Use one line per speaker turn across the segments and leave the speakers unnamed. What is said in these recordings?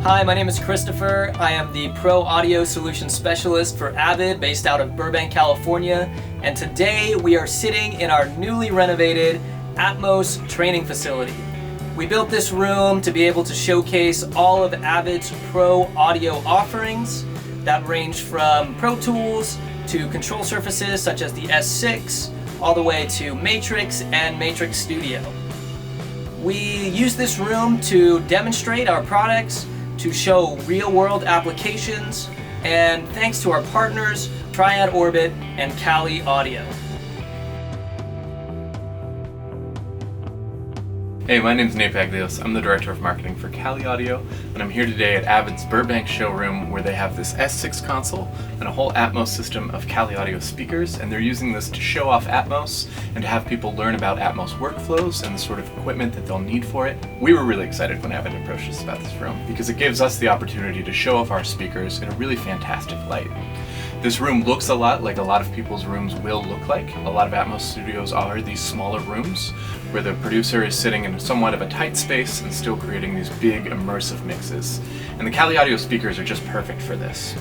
Hi, my name is Christopher. I am the Pro Audio Solutions Specialist for Avid, based out of Burbank, California. And today we are sitting in our newly renovated Atmos training facility. We built this room to be able to showcase all of Avid's Pro Audio offerings that range from Pro Tools to control surfaces such as the S6, all the way to Matrix and Matrix Studio. We use this room to demonstrate our products, to show real-world applications, and thanks to our partners, Triad-Orbit and Kali Audio.
Hey, my name's Nate Baglios. I'm the Director of Marketing for Kali Audio, and I'm here today at Avid's Burbank showroom where they have this S6 console and a whole Atmos system of Kali Audio speakers, and they're using this to show off Atmos and to have people learn about Atmos workflows and the sort of equipment that they'll need for it. We were really excited when Avid approached us about this room because it gives us the opportunity to show off our speakers in a really fantastic light. This room looks a lot like a lot of people's rooms will look like. A lot of Atmos studios are these smaller rooms where the producer is sitting in somewhat of a tight space and still creating these big immersive mixes. And the Kali Audio speakers are just perfect for this.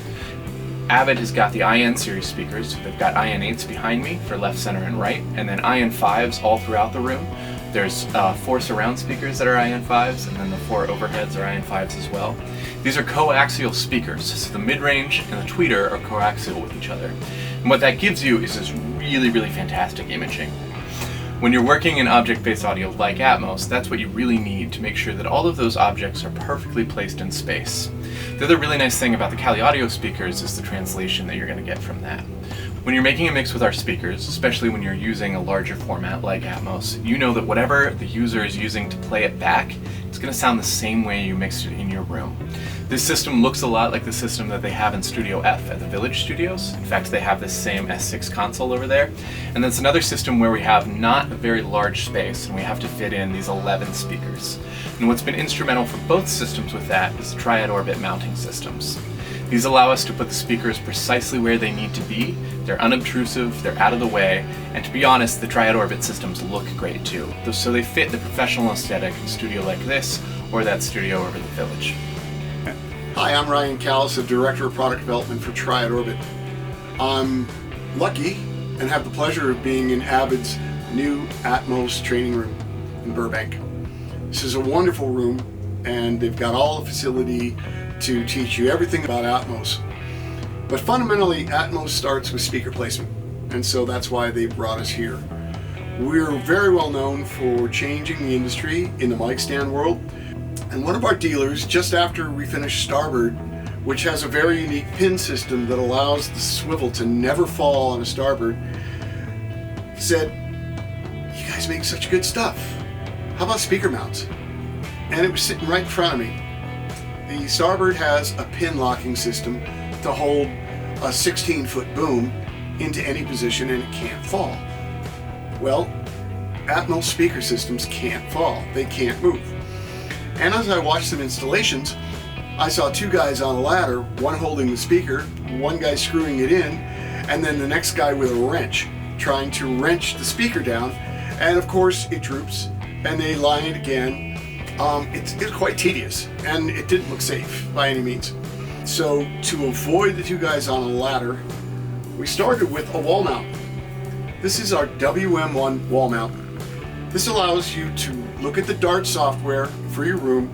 Avid has got the IN series speakers. They've got IN8s behind me for left, center, and right, and then IN5s all throughout the room. There's 4 surround speakers that are IN5s, and then the 4 overheads are IN5s as well. These are coaxial speakers, so the mid-range and the tweeter are coaxial with each other. And what that gives you is this really, really fantastic imaging. When you're working in object-based audio like Atmos, that's what you really need to make sure that all of those objects are perfectly placed in space. The other really nice thing about the Kali Audio speakers is the translation that you're going to get from that. When you're making a mix with our speakers, especially when you're using a larger format like Atmos, you know that whatever the user is using to play it back, it's going to sound the same way you mixed it in your room. This system looks a lot like the system that they have in Studio F at the Village Studios. In fact, they have this same S6 console over there. And that's another system where we have not a very large space and we have to fit in these 11 speakers. And what's been instrumental for both systems with that is the Triad-Orbit mounting systems. These allow us to put the speakers precisely where they need to be. They're unobtrusive, they're out of the way, and to be honest, the Triad-Orbit systems look great too. So they fit the professional aesthetic in a studio like this or that studio over the Village.
Hi, I'm Ryan Callis, the Director of Product Development for Triad-Orbit. I'm lucky and have the pleasure of being in Avid's new Atmos training room in Burbank. This is a wonderful room, and they've got all the facility to teach you everything about Atmos. But fundamentally, Atmos starts with speaker placement, and so that's why they brought us here. We're very well known for changing the industry in the mic stand world. And one of our dealers, just after we finished Starboard, which has a very unique pin system that allows the swivel to never fall on a Starboard, said, "You guys make such good stuff. How about speaker mounts?" And it was sitting right in front of me. The Starboard has a pin locking system to hold a 16-foot boom into any position and it can't fall. Well, Atmos speaker systems can't fall. They can't move. And as I watched some installations, I saw 2 guys on a ladder, one holding the speaker, one guy screwing it in, and then the next guy with a wrench, trying to wrench the speaker down. And of course it droops, and they line it again. It's quite tedious, and it didn't look safe by any means. So to avoid the 2 guys on a ladder, we started with a wall mount. This is our WM1 wall mount. This allows you to look at the Dart software for your room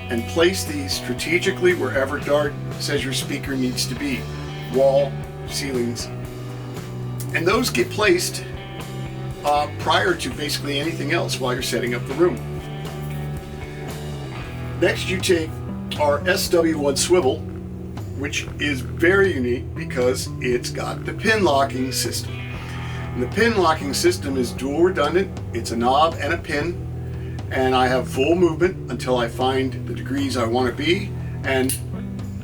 and place these strategically wherever Dart says your speaker needs to be. Wall, ceilings. And those get placed prior to basically anything else while you're setting up the room. Next, you take our SW1 swivel, which is very unique because it's got the pin locking system. And the pin locking system is dual redundant. It's a knob and a pin, and I have full movement until I find the degrees I want to be and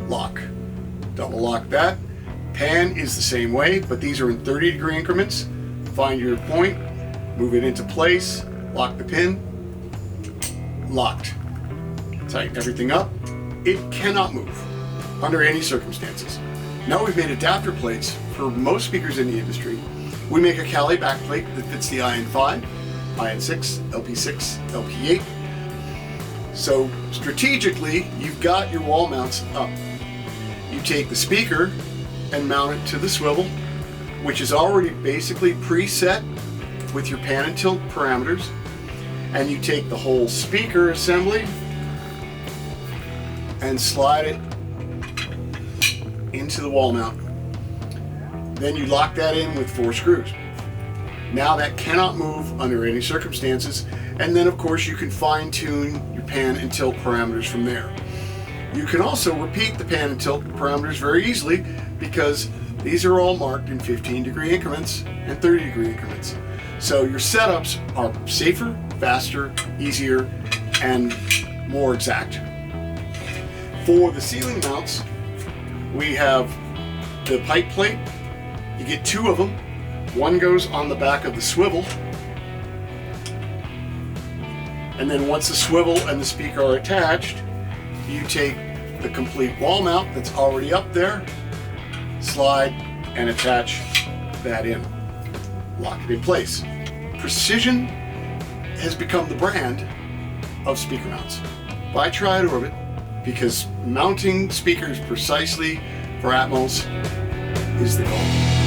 lock. Double lock that. Pan is the same way, but these are in 30-degree increments. Find your point, move it into place, lock the pin, locked. Tighten everything up. It cannot move under any circumstances. Now we've made adapter plates for most speakers in the industry. We make a Kali backplate that fits the IN5, IN6, LP6, LP8. So strategically, you've got your wall mounts up. You take the speaker and mount it to the swivel, which is already basically preset with your pan and tilt parameters. And you take the whole speaker assembly and slide it into the wall mount. Then you lock that in with 4 screws. Now that cannot move under any circumstances, and then of course you can fine tune your pan and tilt parameters from there. You can also repeat the pan and tilt parameters very easily because these are all marked in 15-degree increments and 30-degree increments. So your setups are safer, faster, easier, and more exact. For the ceiling mounts, we have the pipe plate. You get 2 of them. One goes on the back of the swivel, and then once the swivel and the speaker are attached, you take the complete wall mount that's already up there, slide and attach that in, lock it in place. Precision has become the brand of speaker mounts by Triad-Orbit, because mounting speakers precisely for Atmos is the goal.